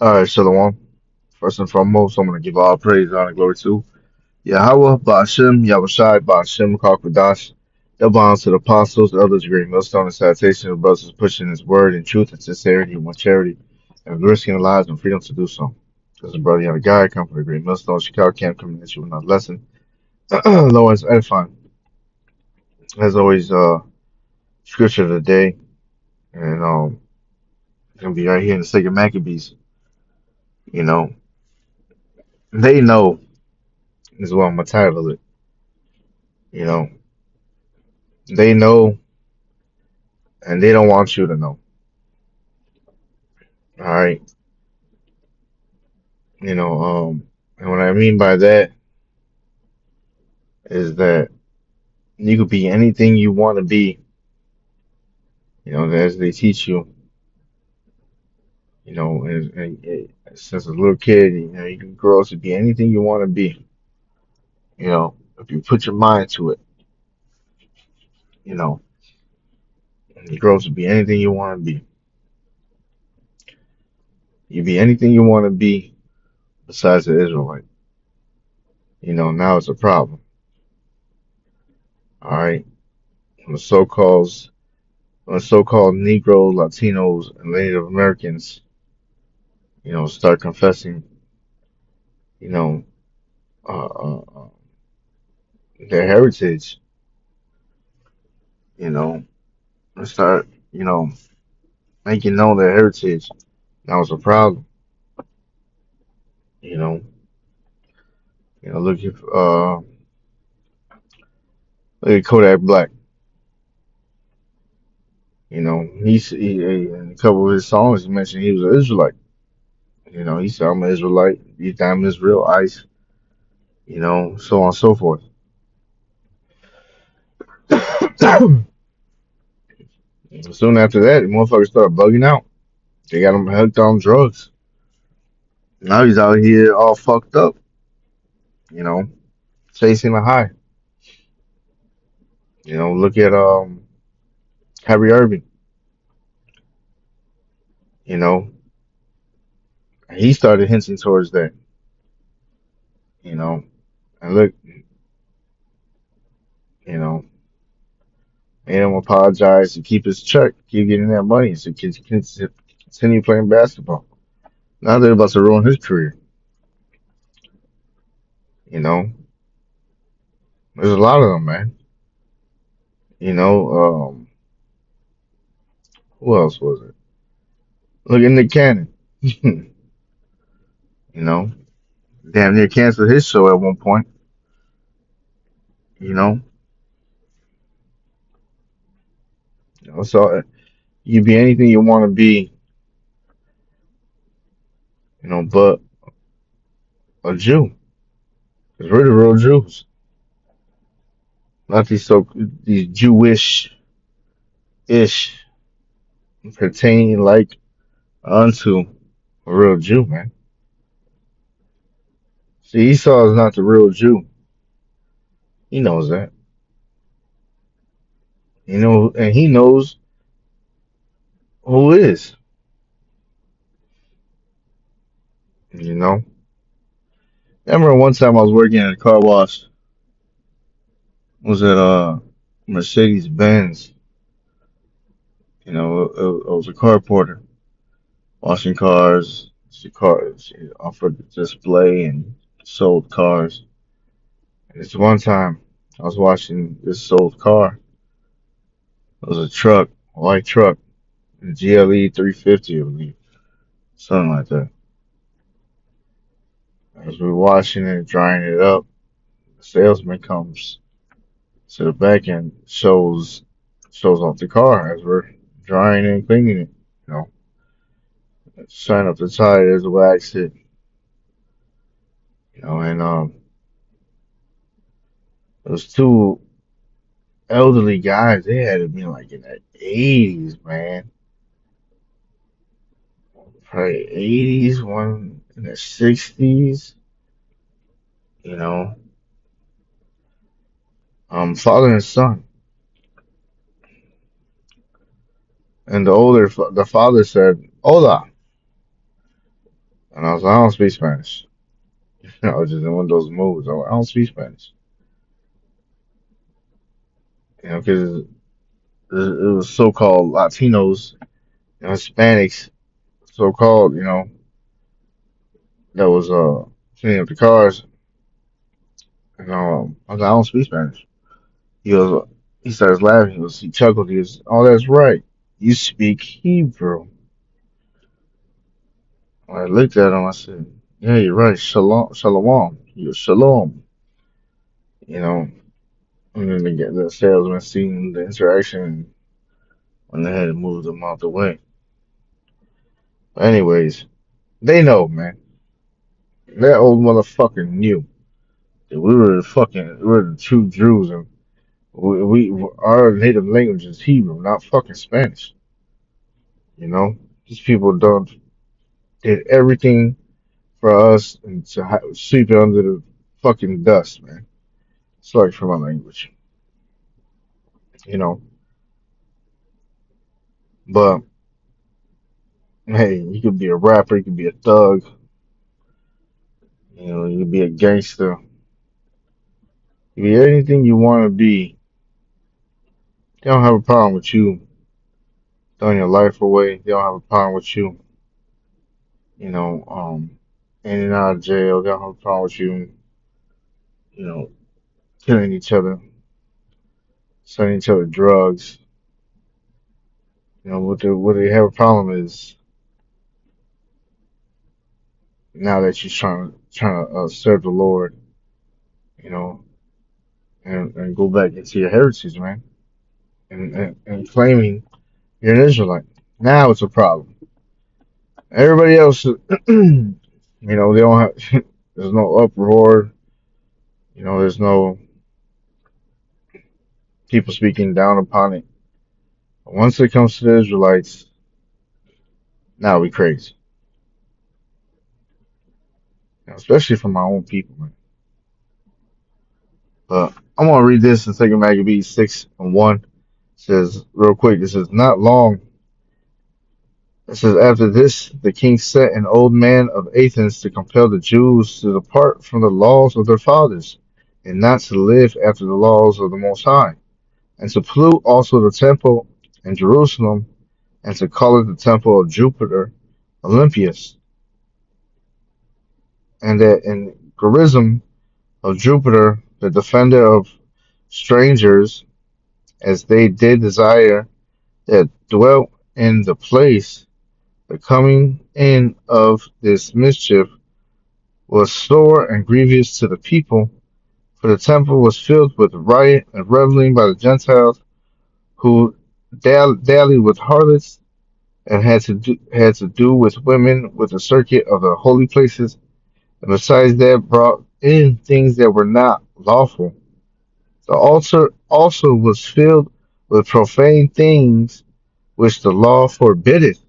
All right, Shalom. First and foremost, I'm going to give all praise, honor, and glory to Yahweh, Ba'ashem, Yahushai, Ba'ashem, Kakwadash. Double honor to the apostles, the elders, great millstone, and salutation of brothers pushing his word in truth and sincerity and with charity, and risking their lives and freedom to do so. This is brother Yana Guy, come from the great millstone, Chicago camp, coming at you with another lesson. Lawrence edifying. As always, scripture of the day, and it's going to be right here in the Second Maccabees. You know, they know is what I'm going to title it. You know, they know and they don't want you to know. All right. And what I mean by that is that you could be anything you want to be, as they teach you, since a little kid, you can grow up to be anything you want to be, if you put your mind to it, you know, you grow up to be anything you want to be. You be anything you want to be besides the Israelite. Now it's a problem. All right. When the so-called Negro, Latinos, and Native Americans, start confessing, you know, uh, uh, uh, their heritage, you know, and start, making known their heritage. That was a problem, you know. Look at Kodak Black. In a couple of his songs, he mentioned he was an Israelite. He said, "I'm an Israelite. These diamonds real ice." So on and so forth. Soon after that, the motherfuckers started bugging out. They got him hooked on drugs. Now he's out here all fucked up, you know, chasing a high. Look at Kyrie Irving. You know, he started hinting towards that. You know, and look, you know, made him apologize to keep his check, keep getting that money, so he can continue playing basketball. Now they're about to ruin his career. You know, there's a lot of them, man. You know, who else was it? Look at Nick Cannon. you know, damn near canceled his show at one point. You know, so you be anything you want to be, but a Jew. Because we're the real Jews, not these Jewish-ish pertaining like unto a real Jew, man. See, Esau is not the real Jew. He knows that. And he knows who is. You know. I remember one time I was working at a car wash. It was at Mercedes Benz. I was a car porter, washing cars. She offered display and sold cars. And this one time, I was watching this sold car. It was a truck, a white truck, a GLE 350, I believe, something like that. As we were washing it, drying it up, the salesman comes to the back and shows off the car as we're drying and cleaning it. You know, shine up the tires, wax it. And those two elderly guys, they had to be like in their 80s, man. Probably 80s, one in their 60s. You know, father and son. And the father said, "Hola," And I was like, I don't speak Spanish. I was just in one of those moods. I was like, I don't speak Spanish. You know, because it was so-called Latinos and Hispanics, so-called, that was cleaning up the cars. And I was like, I don't speak Spanish. He goes, he starts laughing. He chuckled. He goes, oh, that's right. You speak Hebrew. I looked at him. I said, yeah, you're right. Shalom, shalom. He goes, shalom. You know, and then the salesman seen the interaction when they had to move them out the way. But anyways, they know, man. That old motherfucker knew that we were the true Jews, and our native language is Hebrew, not fucking Spanish. You know, these people don't did everything for us and to sweep it under the fucking dust, man. Sorry for my language, you know. But hey, you could be a rapper, you could be a thug, you could be a gangster, you could be anything you want to be. They don't have a problem with you throwing your life away. They don't have a problem with you, you know, in and out of jail. They don't have a problem with you, you know, killing each other, selling each other drugs. You know, what they have a problem is now that you're trying to serve the Lord, you know, and go back into your heritage, man, and claiming you're an Israelite. Now it's a problem. Everybody else, they don't have. There's no uproar. There's no people speaking down upon it. But once it comes to the Israelites, now we crazy. Especially from my own people, man. But I'm gonna read this in 2 Maccabees 6:1. It says real quick. It says not long. It says after this, the king set an old man of Athens to compel the Jews to depart from the laws of their fathers, and not to live after the laws of the Most High, and to pollute also the temple in Jerusalem, and to call it the temple of Jupiter Olympius, and that in Gerizim of Jupiter, the defender of strangers, as they did desire that dwelt in the place, the coming in of this mischief was sore and grievous to the people, for the temple was filled with riot and reveling by the Gentiles, who dallied with harlots and had to do with women with the circuit of the holy places, and besides that brought in things that were not lawful. The altar also was filled with profane things which the law forbiddeth.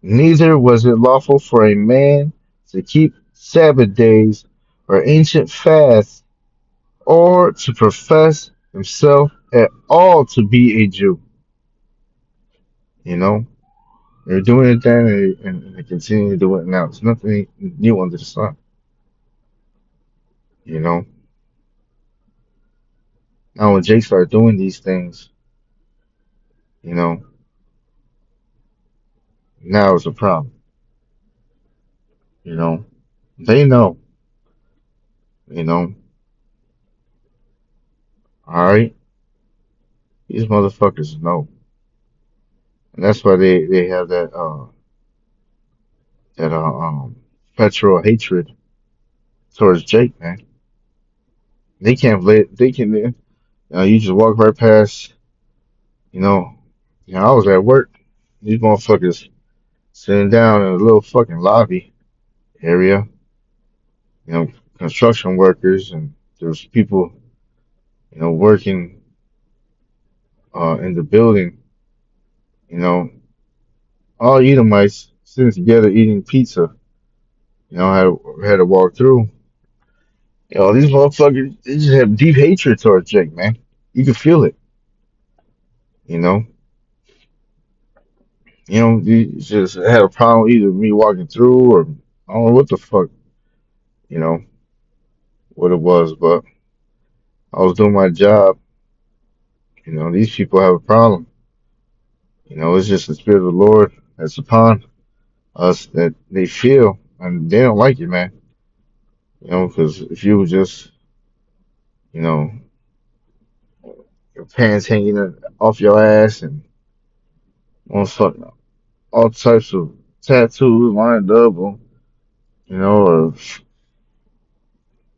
Neither was it lawful for a man to keep Sabbath days or ancient fasts, or to profess himself at all to be a Jew. You know, they're doing it then, and they continue to do it now. There's nothing new under the sun. You know, now when Jake started doing these things, you know, now it's a problem. You know, they know. You know, all right, these motherfuckers know, and that's why they have that petrol hatred towards Jake, man. They can't let they can. You just walk right past. You know, I was at work. These motherfuckers sitting down in a little fucking lobby area. You know, construction workers, and there's people, working in the building. You know, all Edomites sitting together eating pizza. Had to walk through. These motherfuckers, they just have deep hatred towards Jake, man. You can feel it. You know, you just had a problem either me walking through or I don't know what the fuck, you know, what it was, but I was doing my job. These people have a problem. It's just the spirit of the Lord that's upon us that they feel, and they don't like it, man. Because if you were just, you know, your pants hanging off your ass and all types of tattoos lined up, or, or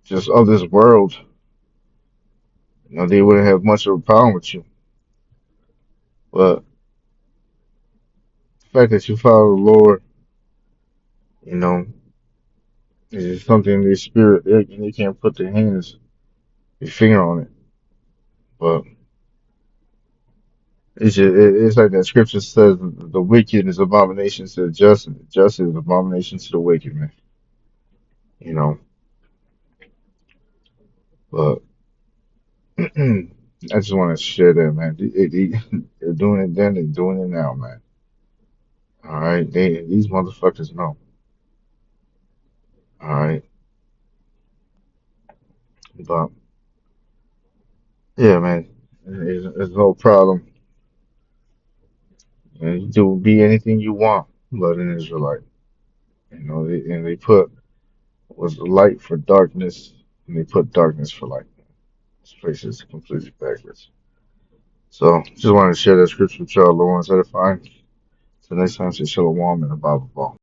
just of this world, they wouldn't have much of a problem with you. But the fact that you follow the Lord, you know, is just something in the spirit, and you can't put your finger on it. But it's like that scripture says, the wicked is abomination to the just, and the just is abomination to the wicked, man. You know, but I just want to share that, man. They're doing it then, they're doing it now, man. All right, these motherfuckers know. All right, but yeah, man, there's no problem. You do be anything you want, but an Israelite. And they put was light for darkness, and they put darkness for light. This place is completely backwards. So just wanted to share that scripture with y'all, Lord, edifying. So next time, say shalom and a Bible ball.